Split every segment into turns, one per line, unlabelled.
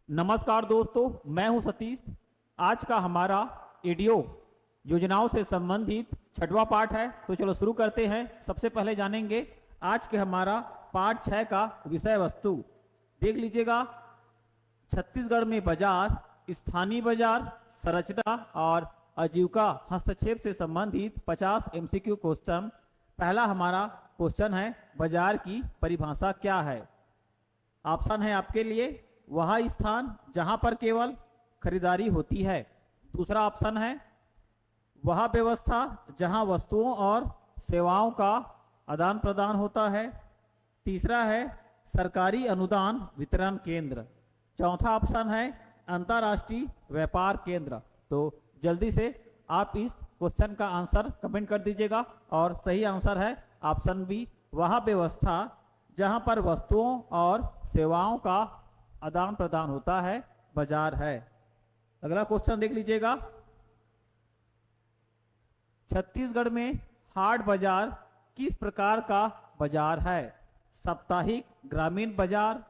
नमस्कार दोस्तों, मैं हूं सतीश। आज का हमारा एडीओ योजनाओं से संबंधित छठवां पाठ है। तो चलो शुरू करते हैं। सबसे पहले जानेंगे आज के हमारा पाठ 6 का विषय वस्तु। देख लीजिएगा, छत्तीसगढ़ में बाजार, स्थानीय बाजार, संरचना और आजीविका हस्तक्षेप से संबंधित 50 एमसीक्यू क्वेश्चन। पहला हमारा क्वेश्चन है, बाजार की परिभाषा क्या है। ऑप्शन है आपके लिए, वह स्थान जहां पर केवल खरीदारी होती है। दूसरा ऑप्शन है, वह व्यवस्था जहां वस्तुओं और सेवाओं का आदान प्रदान होता है। तीसरा है, सरकारी अनुदान वितरण केंद्र। चौथा ऑप्शन है, अंतर्राष्ट्रीय व्यापार केंद्र। तो जल्दी से आप इस क्वेश्चन का आंसर कमेंट कर दीजिएगा। और सही आंसर है ऑप्शन बी, वह व्यवस्था जहां पर वस्तुओं और सेवाओं का आदान प्रदान होता है, बाजार है। अगला क्वेश्चन देख लीजिएगा, छत्तीसगढ़ में हाट बाजार किस प्रकार का बाजार है। साप्ताहिक ग्रामीण बाजार,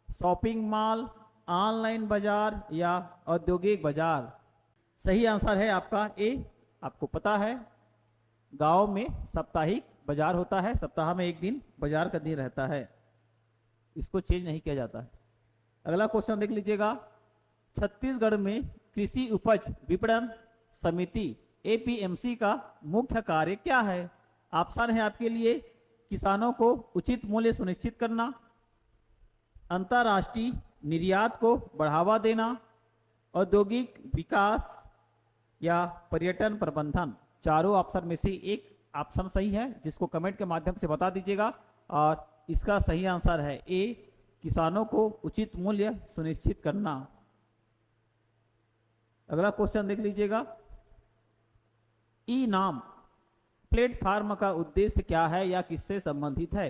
शॉपिंग मॉल, ऑनलाइन बाजार या औद्योगिक बाजार। सही आंसर है आपका ए। आपको पता है गांव में साप्ताहिक बाजार होता है, सप्ताह में एक दिन बाजार का दिन रहता है, इसको चेंज नहीं किया जाता है। अगला क्वेश्चन देख लीजिएगा, छत्तीसगढ़ में कृषि उपज विपणन समिति एपीएमसी का मुख्य कार्य क्या है। ऑप्शन है आपके लिए, किसानों को उचित मूल्य सुनिश्चित करना, अंतर्राष्ट्रीय निर्यात को बढ़ावा देना, औद्योगिक विकास या पर्यटन प्रबंधन। चारों ऑप्शन में से एक ऑप्शन सही है, जिसको कमेंट के माध्यम से बता दीजिएगा। और इसका सही आंसर है ए, किसानों को उचित मूल्य सुनिश्चित करना। अगला क्वेश्चन देख लीजिएगा, ई नाम प्लेटफॉर्म का उद्देश्य क्या है या किससे संबंधित है।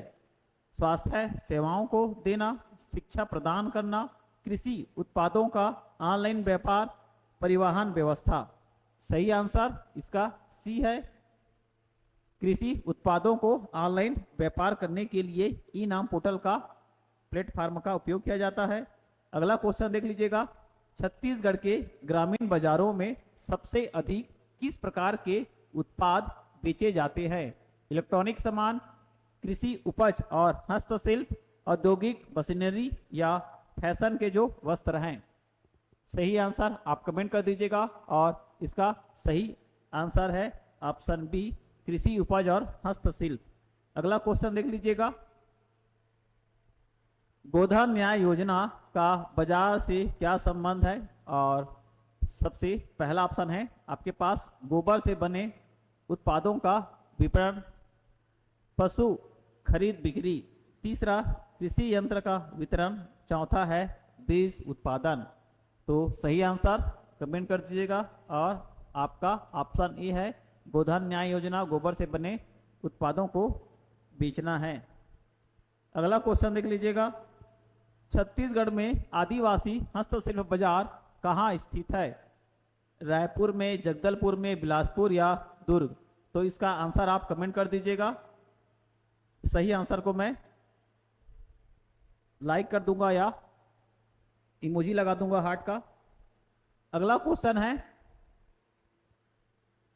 स्वास्थ्य सेवाओं को देना, शिक्षा प्रदान करना, कृषि उत्पादों का ऑनलाइन व्यापार, परिवहन व्यवस्था। सही आंसर इसका सी है, कृषि उत्पादों को ऑनलाइन व्यापार करने के लिए ई नाम पोर्टल का प्लेटफॉर्म का उपयोग किया जाता है। अगला क्वेश्चन देख लीजिएगा, छत्तीसगढ़ के ग्रामीण बाजारों में सबसे अधिक किस प्रकार के उत्पाद बेचे जाते हैं। इलेक्ट्रॉनिक सामान, कृषि उपज और हस्तशिल्प, औद्योगिक मशीनरी या फैशन के जो वस्त्र हैं। सही आंसर आप कमेंट कर दीजिएगा। और इसका सही आंसर है ऑप्शन बी, कृषि उपज और हस्तशिल्प। अगला क्वेश्चन देख लीजिएगा, गोधन न्याय योजना का बाजार से क्या संबंध है। और सबसे पहला ऑप्शन है आपके पास, गोबर से बने उत्पादों का विपणन, पशु खरीद बिक्री। तीसरा, कृषि यंत्र का वितरण। चौथा है बीज उत्पादन। तो सही आंसर कमेंट कर दीजिएगा। और आपका ऑप्शन ए है, गोधन न्याय योजना गोबर से बने उत्पादों को बेचना है। अगला क्वेश्चन देख लीजिएगा, छत्तीसगढ़ में आदिवासी हस्तशिल्प बाजार कहाँ स्थित है। रायपुर में, जगदलपुर में, बिलासपुर या दुर्ग। तो इसका आंसर आप कमेंट कर दीजिएगा। सही आंसर को मैं लाइक कर दूंगा या इमोजी लगा दूंगा हार्ट का। अगला क्वेश्चन है,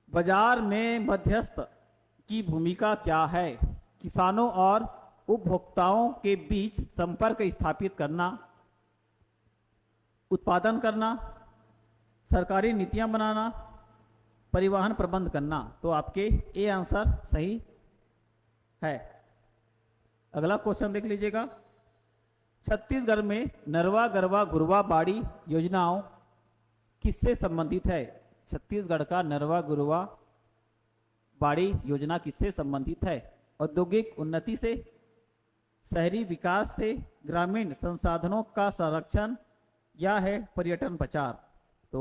बाजार में मध्यस्थ की भूमिका क्या है। किसानों और उपभोक्ताओं के बीच संपर्क स्थापित करना, उत्पादन करना, सरकारी नीतियां बनाना, परिवहन प्रबंध करना। तो आपके ए आंसर सही है। अगला क्वेश्चन देख लीजिएगा, छत्तीसगढ़ में नरवा गरवा घुरवा बाड़ी योजनाओं किससे संबंधित है। छत्तीसगढ़ का नरवा गुरवा बाड़ी योजना किससे संबंधित है। औद्योगिक उन्नति से, शहरी विकास से, ग्रामीण संसाधनों का संरक्षण या है पर्यटन प्रचार। तो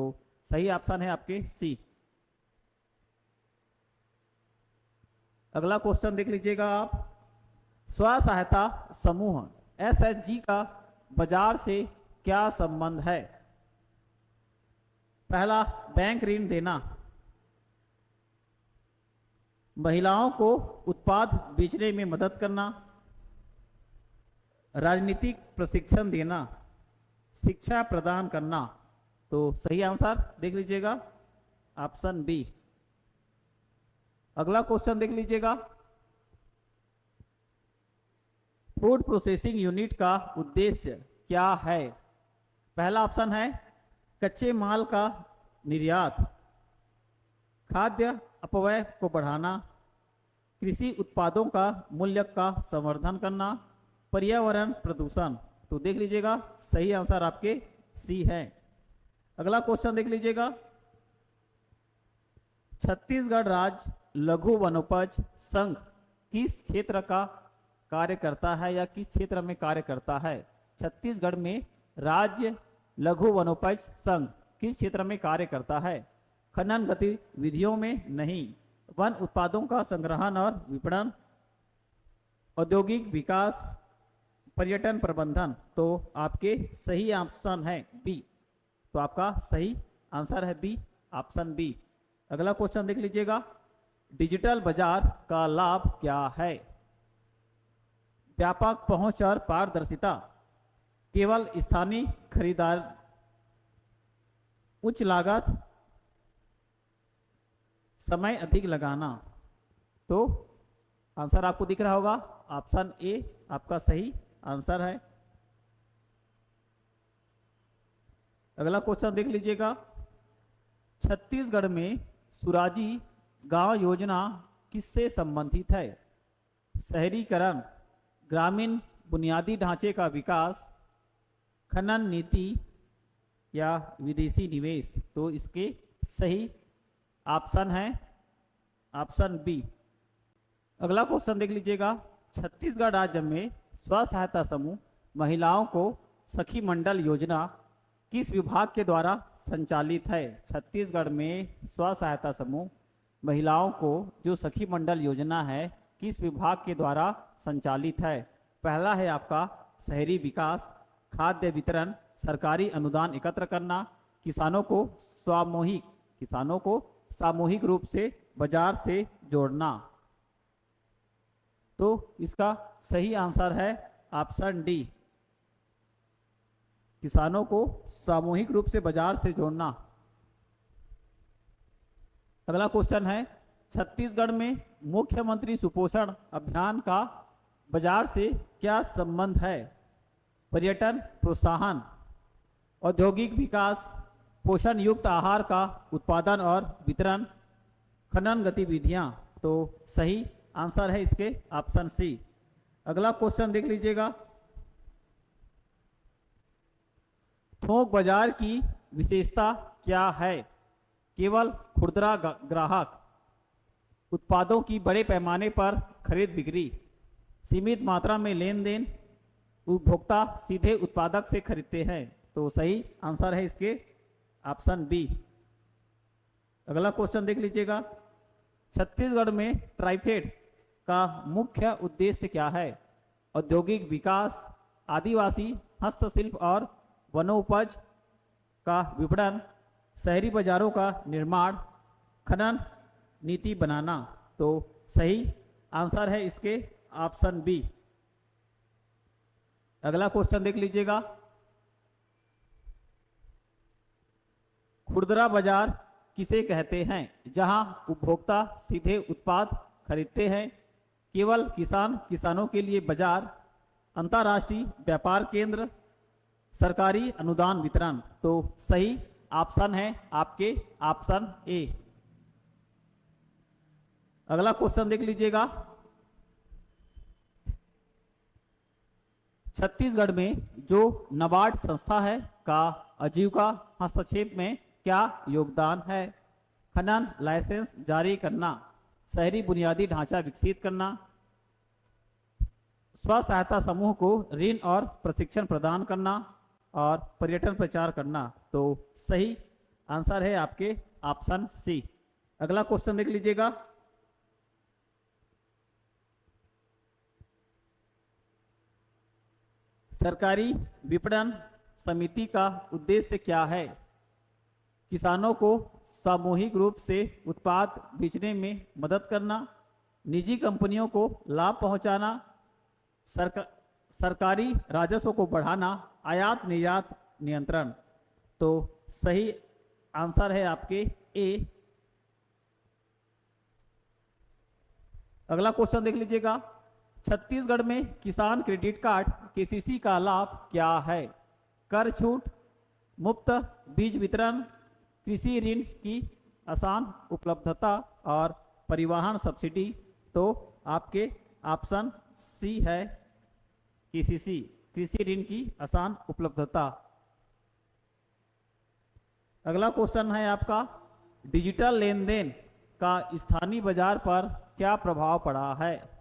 सही ऑप्शन है आपके सी। अगला क्वेश्चन देख लीजिएगा आप, स्व सहायता समूह एसएचजी का बाजार से क्या संबंध है। पहला, बैंक ऋण देना, महिलाओं को उत्पाद बेचने में मदद करना, राजनीतिक प्रशिक्षण देना, शिक्षा प्रदान करना। तो सही आंसर देख लीजिएगा ऑप्शन बी। अगला क्वेश्चन देख लीजिएगा, फूड प्रोसेसिंग यूनिट का उद्देश्य क्या है? पहला ऑप्शन है कच्चे माल का निर्यात, खाद्य अपव्यय को बढ़ाना, कृषि उत्पादों का मूल्य का संवर्धन करना, पर्यावरण प्रदूषण। तो देख लीजिएगा सही आंसर आपके सी है। अगला क्वेश्चन देख लीजिएगा, छत्तीसगढ़ राज्य लघु वनोपज संघ किस क्षेत्र का कार्य करता है या किस क्षेत्र में कार्य करता है? छत्तीसगढ़ में राज्य लघु वनोपज संघ किस क्षेत्र में कार्य करता है? खनन गतिविधियों में नहीं, वन उत्पादों का संग्रहण और विपणन, औद्योगिक विकास, पर्यटन प्रबंधन। तो आपके सही ऑप्शन है बी। तो आपका सही आंसर है बी, ऑप्शन बी। अगला क्वेश्चन देख लीजिएगा, डिजिटल बाजार का लाभ क्या है? व्यापक पहुंच और पारदर्शिता, केवल स्थानीय खरीदार, उच्च लागत, समय अधिक लगाना। तो आंसर आपको दिख रहा होगा ऑप्शन ए आपका सही आंसर है। अगला क्वेश्चन देख लीजिएगा, छत्तीसगढ़ में सुराजी गांव योजना किससे संबंधित है? शहरीकरण, ग्रामीण बुनियादी ढांचे का विकास, खनन नीति या विदेशी निवेश। तो इसके सही ऑप्शन है ऑप्शन बी। अगला क्वेश्चन देख लीजिएगा, छत्तीसगढ़ राज्य में स्व सहायता समूह महिलाओं को सखी मंडल योजना किस विभाग के द्वारा संचालित है? छत्तीसगढ़ में स्व सहायता समूह महिलाओं को जो सखी मंडल योजना है किस विभाग के द्वारा संचालित है? पहला है आपका शहरी विकास, खाद्य वितरण, सरकारी अनुदान एकत्र करना, किसानों को सामूहिक रूप से बाजार से जोड़ना। तो इसका सही आंसर है ऑप्शन डी, किसानों को सामूहिक रूप से बाजार से जोड़ना। अगला क्वेश्चन है, छत्तीसगढ़ में मुख्यमंत्री सुपोषण अभियान का बाजार से क्या संबंध है? पर्यटन प्रोत्साहन, औद्योगिक विकास, पोषण युक्त आहार का उत्पादन और वितरण, खनन गतिविधियां। तो सही आंसर है इसके ऑप्शन सी। अगला क्वेश्चन देख लीजिएगा, थोक बाजार की विशेषता क्या है? केवल खुदरा ग्राहक, उत्पादों की बड़े पैमाने पर खरीद बिक्री, सीमित मात्रा में लेन देन, उपभोक्ता सीधे उत्पादक से खरीदते हैं। तो सही आंसर है इसके ऑप्शन बी। अगला क्वेश्चन देख लीजिएगा, छत्तीसगढ़ में ट्राइफेड का मुख्य उद्देश्य क्या है? औद्योगिक विकास, आदिवासी हस्तशिल्प और वनोपज का विपणन, शहरी बाजारों का निर्माण, खनन नीति बनाना। तो सही आंसर है इसके ऑप्शन बी। अगला क्वेश्चन देख लीजिएगा, खुदरा बाजार किसे कहते हैं? जहां उपभोक्ता सीधे उत्पाद खरीदते हैं, केवल किसानों के लिए बाजार, अंतर्राष्ट्रीय व्यापार केंद्र, सरकारी अनुदान वितरण। तो सही ऑप्शन है आपके ऑप्शन ए। अगला क्वेश्चन देख लीजिएगा, छत्तीसगढ़ में जो नाबार्ड संस्था है का आजीविका हस्तक्षेप में क्या योगदान है? खनन लाइसेंस जारी करना, शहरी बुनियादी ढांचा विकसित करना, स्व सहायता समूह को ऋण और प्रशिक्षण प्रदान करना और पर्यटन प्रचार करना। तो सही आंसर है आपके ऑप्शन सी। अगला क्वेश्चन देख लीजिएगा, सरकारी विपणन समिति का उद्देश्य क्या है? किसानों को सामूहिक रूप से उत्पाद बेचने में मदद करना, निजी कंपनियों को लाभ पहुंचाना, सरकारी राजस्व को बढ़ाना, आयात निर्यात नियंत्रण। तो सही आंसर है आपके ए। अगला क्वेश्चन देख लीजिएगा, छत्तीसगढ़ में किसान क्रेडिट कार्ड केसीसी का लाभ क्या है? कर छूट, मुफ्त बीज वितरण, कृषि ऋण की आसान उपलब्धता और परिवहन सब्सिडी। तो आपके ऑप्शन सी है केसीसी, कृषि ऋण की आसान उपलब्धता। अगला क्वेश्चन है आपका, डिजिटल लेन देन का स्थानीय बाजार पर क्या प्रभाव पड़ा है?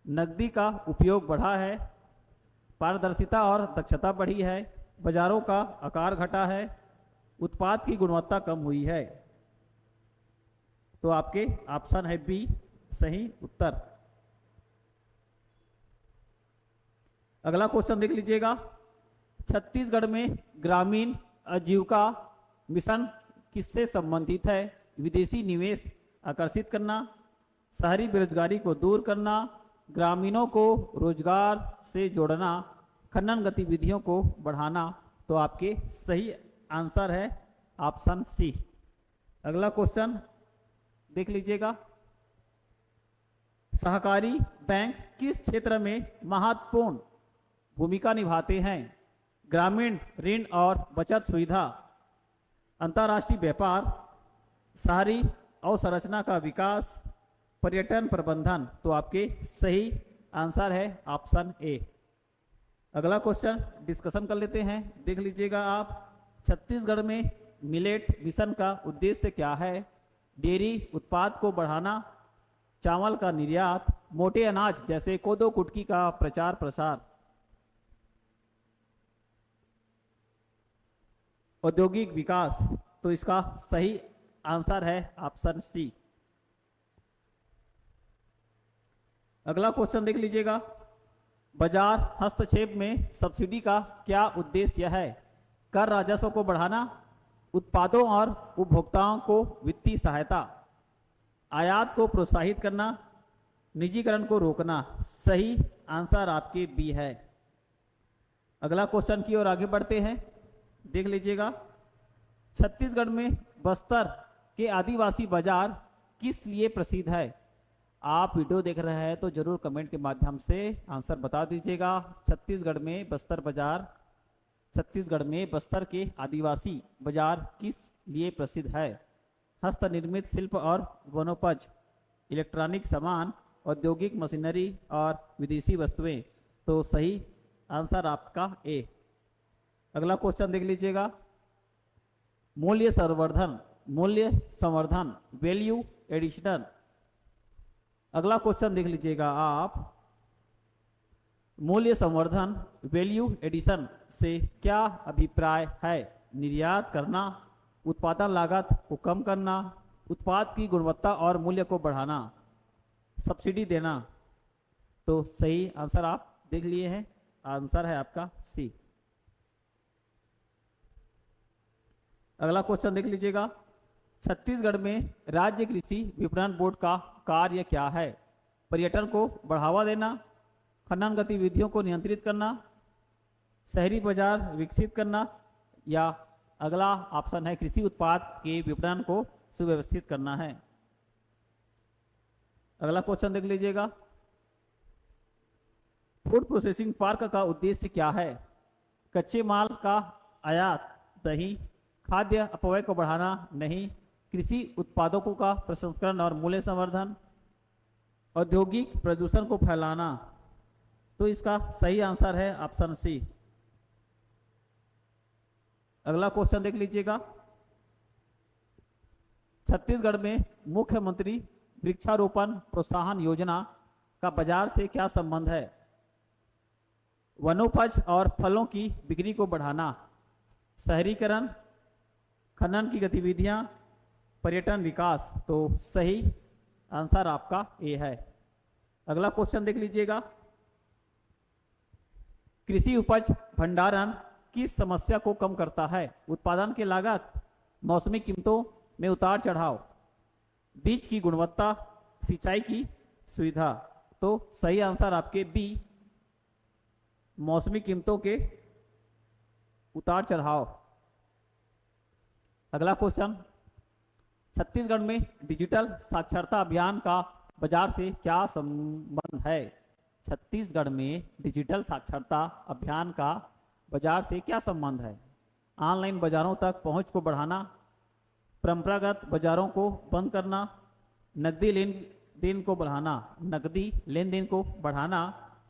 नकदी का उपयोग बढ़ा है, पारदर्शिता और दक्षता बढ़ी है, बाजारों का आकार घटा है, उत्पाद की गुणवत्ता कम हुई है। तो आपके ऑप्शन है बी सही उत्तर। अगला क्वेश्चन देख लीजिएगा, छत्तीसगढ़ में ग्रामीण आजीविका मिशन किससे संबंधित है? विदेशी निवेश आकर्षित करना, शहरी बेरोजगारी को दूर करना, ग्रामीणों को रोजगार से जोड़ना, खनन गतिविधियों को बढ़ाना। तो आपके सही आंसर है ऑप्शन सी। अगला क्वेश्चन देख लीजिएगा, सहकारी बैंक किस क्षेत्र में महत्वपूर्ण भूमिका निभाते हैं? ग्रामीण ऋण और बचत सुविधा, अंतर्राष्ट्रीय व्यापार, शहरी अवसंरचना का विकास, पर्यटन प्रबंधन। तो आपके सही आंसर है ऑप्शन ए। अगला क्वेश्चन डिस्कशन कर लेते हैं, देख लीजिएगा आप, छत्तीसगढ़ में मिलेट मिशन का उद्देश्य क्या है? डेयरी उत्पाद को बढ़ाना, चावल का निर्यात, मोटे अनाज जैसे कोदो कुटकी का प्रचार प्रसार, औद्योगिक विकास। तो इसका सही आंसर है ऑप्शन सी। अगला क्वेश्चन देख लीजिएगा, बाजार हस्तक्षेप में सब्सिडी का क्या उद्देश्य है? कर राजस्व को बढ़ाना, उत्पादों और उपभोक्ताओं को वित्तीय सहायता, आयात को प्रोत्साहित करना, निजीकरण को रोकना। सही आंसर आपके बी है। अगला क्वेश्चन की ओर आगे बढ़ते हैं, देख लीजिएगा, छत्तीसगढ़ में बस्तर के आदिवासी बाजार किस लिए प्रसिद्ध है? आप वीडियो देख रहे हैं तो जरूर कमेंट के माध्यम से आंसर बता दीजिएगा। छत्तीसगढ़ में बस्तर बाजार, छत्तीसगढ़ में बस्तर के आदिवासी बाजार किस लिए प्रसिद्ध है? हस्त निर्मित शिल्प और वनोपज, इलेक्ट्रॉनिक सामान, औद्योगिक मशीनरी और विदेशी वस्तुएं। तो सही आंसर आपका ए। अगला क्वेश्चन देख लीजिएगा, मूल्य संवर्धन, वैल्यू एडिशन। अगला क्वेश्चन देख लीजिएगा आप, मूल्य संवर्धन वैल्यू एडिशन से क्या अभिप्राय है? निर्यात करना, उत्पादन लागत को कम करना, उत्पाद की गुणवत्ता और मूल्य को बढ़ाना, सब्सिडी देना। तो सही आंसर आप देख लिए हैं, आंसर है आपका सी। अगला क्वेश्चन देख लीजिएगा, छत्तीसगढ़ में राज्य कृषि विपणन बोर्ड का कार्य क्या है? पर्यटन को बढ़ावा देना, खनन गतिविधियों को नियंत्रित करना, शहरी बाजार विकसित करना, या अगला ऑप्शन है कृषि उत्पाद के विपणन को सुव्यवस्थित करना है। अगला क्वेश्चन देख लीजिएगा, फूड प्रोसेसिंग पार्क का उद्देश्य क्या है? कच्चे माल का आयात, दही, खाद्य अपव्यय को बढ़ाना नहीं, कृषि उत्पादों का प्रसंस्करण और मूल्य संवर्धन, औद्योगिक प्रदूषण को फैलाना। तो इसका सही आंसर है ऑप्शन सी। अगला क्वेश्चन देख लीजिएगा, छत्तीसगढ़ में मुख्यमंत्री वृक्षारोपण प्रोत्साहन योजना का बाजार से क्या संबंध है? वनोपज और फलों की बिक्री को बढ़ाना, शहरीकरण, खनन की गतिविधियां, पर्यटन विकास। तो सही आंसर आपका ए है। अगला क्वेश्चन देख लीजिएगा, कृषि उपज भंडारण किस समस्या को कम करता है? उत्पादन की लागत, मौसमी कीमतों में उतार चढ़ाव, बीज की गुणवत्ता, सिंचाई की सुविधा। तो सही आंसर आपके बी, मौसमी कीमतों के उतार चढ़ाव। अगला क्वेश्चन, छत्तीसगढ़ में डिजिटल साक्षरता अभियान का बाजार से क्या संबंध है? छत्तीसगढ़ में डिजिटल साक्षरता अभियान का बाजार से क्या संबंध है? ऑनलाइन बाजारों तक पहुंच को बढ़ाना, परंपरागत बाजारों को बंद करना, नकदी लेन देन को बढ़ाना, नकदी लेन देन को बढ़ाना,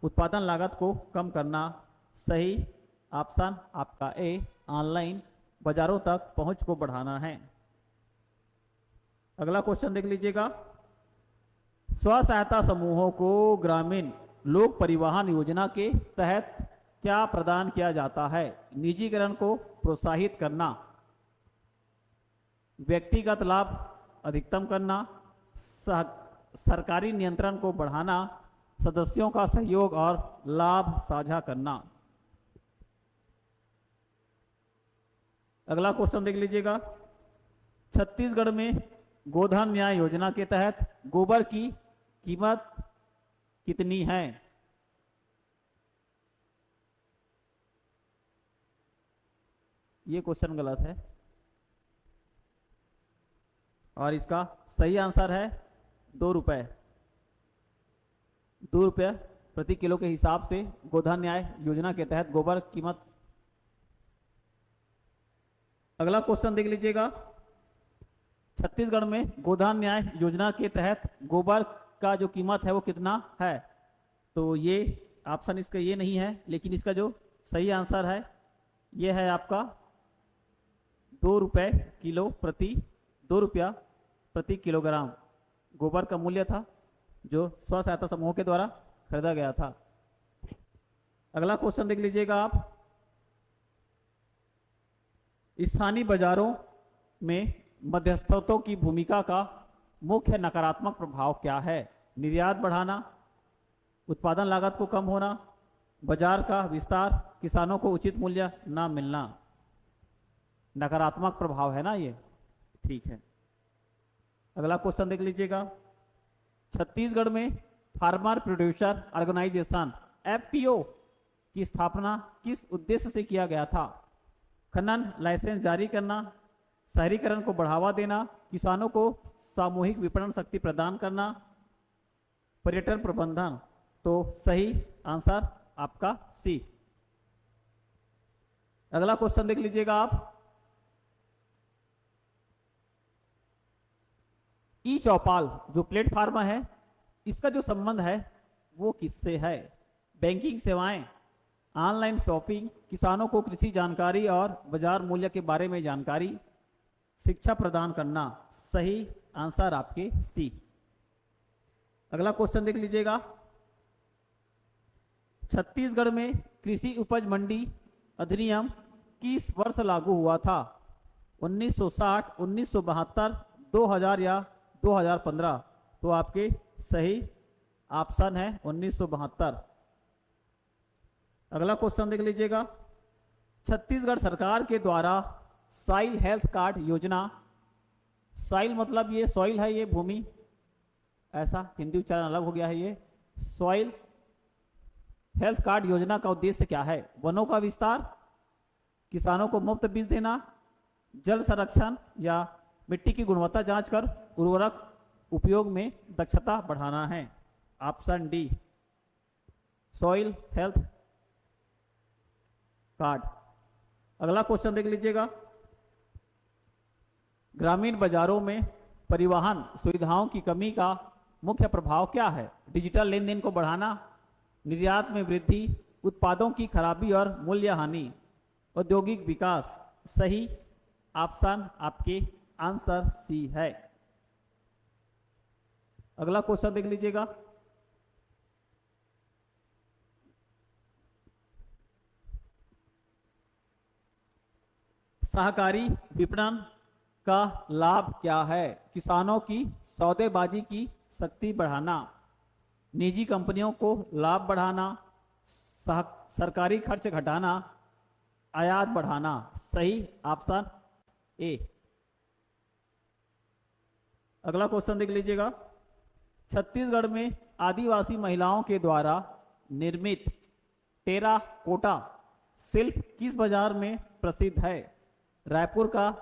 उत्पादन लागत को कम करना। सही ऑप्शन आपका ए, ऑनलाइन बाजारों तक पहुंच को बढ़ाना है। अगला क्वेश्चन देख लीजिएगा, स्व सहायता समूहों को ग्रामीण लोक परिवहन योजना के तहत क्या प्रदान किया जाता है? निजीकरण को प्रोत्साहित करना, व्यक्तिगत लाभ अधिकतम करना, सरकारी नियंत्रण को बढ़ाना, सदस्यों का सहयोग और लाभ साझा करना। अगला क्वेश्चन देख लीजिएगा, छत्तीसगढ़ में गोधन न्याय योजना के तहत गोबर की कीमत कितनी है? ये क्वेश्चन गलत है और इसका सही आंसर है 2 रुपये। 2 रुपये प्रति किलो के हिसाब से गोधन न्याय योजना के तहत गोबर कीमत। अगला क्वेश्चन देख लीजिएगा, छत्तीसगढ़ में गोधन न्याय योजना के तहत गोबर का जो कीमत है वो कितना है? तो ये ऑप्शन इसका ये नहीं है, लेकिन इसका जो सही आंसर है ये है आपका 2 रुपये किलो प्रति 2 रुपया प्रति किलोग्राम गोबर का मूल्य था जो स्व सहायता समूह के द्वारा खरीदा गया था। अगला क्वेश्चन देख लीजिएगा आप, स्थानीय बाजारों में मध्यस्थों की भूमिका का मुख्य नकारात्मक प्रभाव क्या है? निर्यात बढ़ाना, उत्पादन लागत को कम होना, बाजार का विस्तार, किसानों को उचित मूल्य ना मिलना। नकारात्मक प्रभाव है ना ये, ठीक है। अगला क्वेश्चन देख लीजिएगा, छत्तीसगढ़ में फार्मर प्रोड्यूसर ऑर्गेनाइजेशन एफपीओ की स्थापना किस उद्देश्य से किया गया था? खनन लाइसेंस जारी करना, शहरीकरण को बढ़ावा देना, किसानों को सामूहिक विपणन शक्ति प्रदान करना, पर्यटन प्रबंधन। तो सही आंसर आपका सी। अगला क्वेश्चन देख लीजिएगा आप, ई चौपाल जो प्लेटफॉर्म है इसका जो संबंध है वो किससे है? बैंकिंग सेवाएं, ऑनलाइन शॉपिंग, किसानों को कृषि जानकारी और बाजार मूल्य के बारे में जानकारी, शिक्षा प्रदान करना। सही आंसर आपके सी। अगला क्वेश्चन देख लीजिएगा, छत्तीसगढ़ में कृषि उपज मंडी अधिनियम किस वर्ष लागू हुआ था? 1960, 1972, 2000 या 2015? तो आपके सही ऑप्शन है 1972। अगला क्वेश्चन देख लीजिएगा, छत्तीसगढ़ सरकार के द्वारा सॉइल हेल्थ कार्ड योजना, सॉइल मतलब ये सॉइल है, ये भूमि, ऐसा हिंदी उच्चारण अलग हो गया है। ये सॉइल हेल्थ कार्ड योजना का उद्देश्य क्या है? वनों का विस्तार, किसानों को मुफ्त बीज देना, जल संरक्षण या मिट्टी की गुणवत्ता जांच कर उर्वरक उपयोग में दक्षता बढ़ाना है। Option D soil health card. अगला क्वेश्चन देख लीजिएगा, ग्रामीण बाजारों में परिवहन सुविधाओं की कमी का मुख्य प्रभाव क्या है? डिजिटल लेन देन को बढ़ाना, निर्यात में वृद्धि, उत्पादों की खराबी और मूल्य हानि, औद्योगिक विकास। सही ऑप्शन आपके आंसर सी है। अगला क्वेश्चन देख लीजिएगा, सहकारी विपणन का लाभ क्या है? किसानों की सौदेबाजी की शक्ति बढ़ाना, निजी कंपनियों को लाभ बढ़ाना, सरकारी खर्च घटाना, आयात बढ़ाना। सही ऑप्शन ए। अगला क्वेश्चन देख लीजिएगा, छत्तीसगढ़ में आदिवासी महिलाओं के द्वारा निर्मित टेराकोटा शिल्प किस बाजार में प्रसिद्ध है? रायपुर का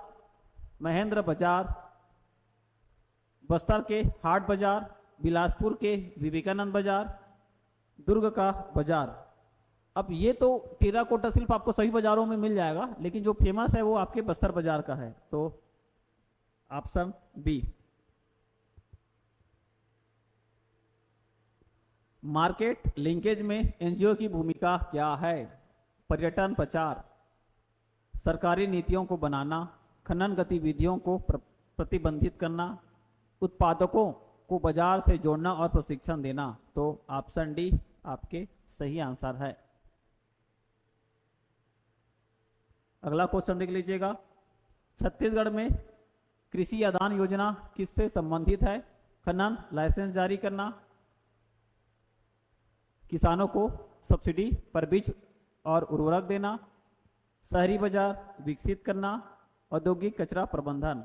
महेंद्र बाजार, बस्तर के हाट बाजार, बिलासपुर के विवेकानंद बाजार, दुर्ग का बाजार। अब ये तो टेराकोटा शिल्प आपको सभी बाजारों में मिल जाएगा, लेकिन जो फेमस है वो आपके बस्तर बाजार का है, तो ऑप्शन बी। मार्केट लिंकेज में एनजीओ की भूमिका क्या है? पर्यटन प्रचार, सरकारी नीतियों को बनाना, खनन गतिविधियों को प्रतिबंधित करना, उत्पादकों को बाजार से जोड़ना और प्रशिक्षण देना। तो ऑप्शन डी आपके सही आंसर है। अगला क्वेश्चन देख लीजिएगा। छत्तीसगढ़ में कृषि आदान योजना किससे संबंधित है? खनन लाइसेंस जारी करना, किसानों को सब्सिडी पर बीज और उर्वरक देना, शहरी बाजार विकसित करना, औद्योगिक कचरा प्रबंधन।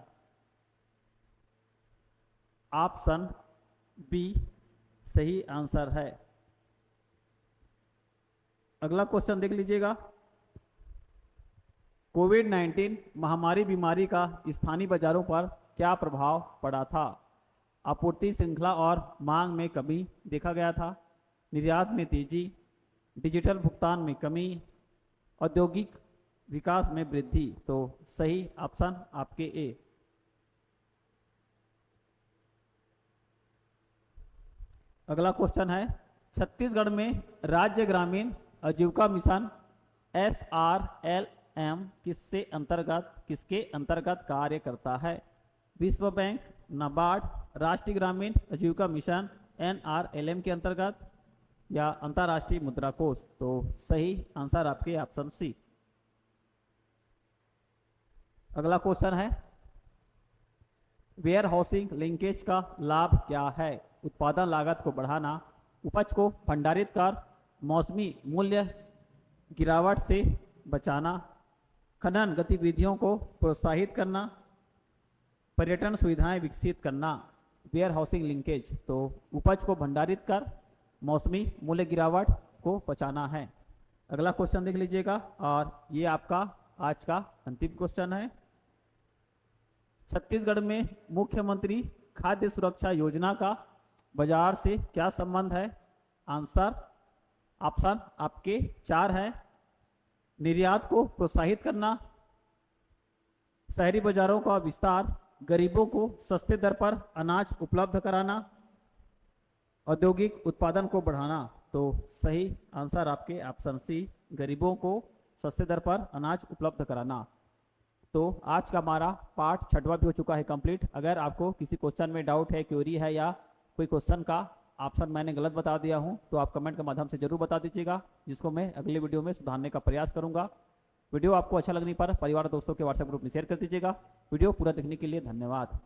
ऑप्शन बी सही आंसर है। अगला क्वेश्चन देख लीजिएगा। कोविड-19 महामारी बीमारी का स्थानीय बाजारों पर क्या प्रभाव पड़ा था? आपूर्ति श्रृंखला और मांग में कमी देखा गया था, निर्यात में तेजी, डिजिटल भुगतान में कमी, औद्योगिक विकास में वृद्धि। तो सही ऑप्शन आपके ए। अगला क्वेश्चन है, छत्तीसगढ़ में राज्य ग्रामीण आजीविका मिशन SRLM किसके अंतर्गत कार्य करता है? विश्व बैंक, नाबार्ड, राष्ट्रीय ग्रामीण आजीविका मिशन NRLM के अंतर्गत या अंतर्राष्ट्रीय मुद्रा कोष। तो सही आंसर आपके ऑप्शन सी। अगला क्वेश्चन है, वेयर हाउसिंग लिंकेज का लाभ क्या है? उत्पादन लागत को बढ़ाना, उपज को भंडारित कर मौसमी मूल्य गिरावट से बचाना, खनन गतिविधियों को प्रोत्साहित करना, पर्यटन सुविधाएं विकसित करना। वेयर हाउसिंग लिंकेज, तो उपज को भंडारित कर मौसमी मूल्य गिरावट को बचाना है। अगला क्वेश्चन देख लीजिएगा, और ये आपका आज का अंतिम क्वेश्चन है। छत्तीसगढ़ में मुख्यमंत्री खाद्य सुरक्षा योजना का बाजार से क्या संबंध है? आंसर ऑप्शन आपके 4 है। निर्यात को प्रोत्साहित करना, शहरी बाजारों का विस्तार, गरीबों को सस्ते दर पर अनाज उपलब्ध कराना, औद्योगिक उत्पादन को बढ़ाना। तो सही आंसर आपके ऑप्शन सी, गरीबों को सस्ते दर पर अनाज उपलब्ध कराना। तो आज का हमारा पाठ 6वां भी हो चुका है कंप्लीट। अगर आपको किसी क्वेश्चन में डाउट है, क्वेरी है, या कोई क्वेश्चन का ऑप्शन मैंने गलत बता दिया हूं, तो आप कमेंट के माध्यम से जरूर बता दीजिएगा, जिसको मैं अगले वीडियो में सुधारने का प्रयास करूंगा। वीडियो आपको अच्छा लगने पर परिवार दोस्तों के व्हाट्सएप ग्रुप में शेयर कर दीजिएगा। वीडियो पूरा देखने के लिए धन्यवाद।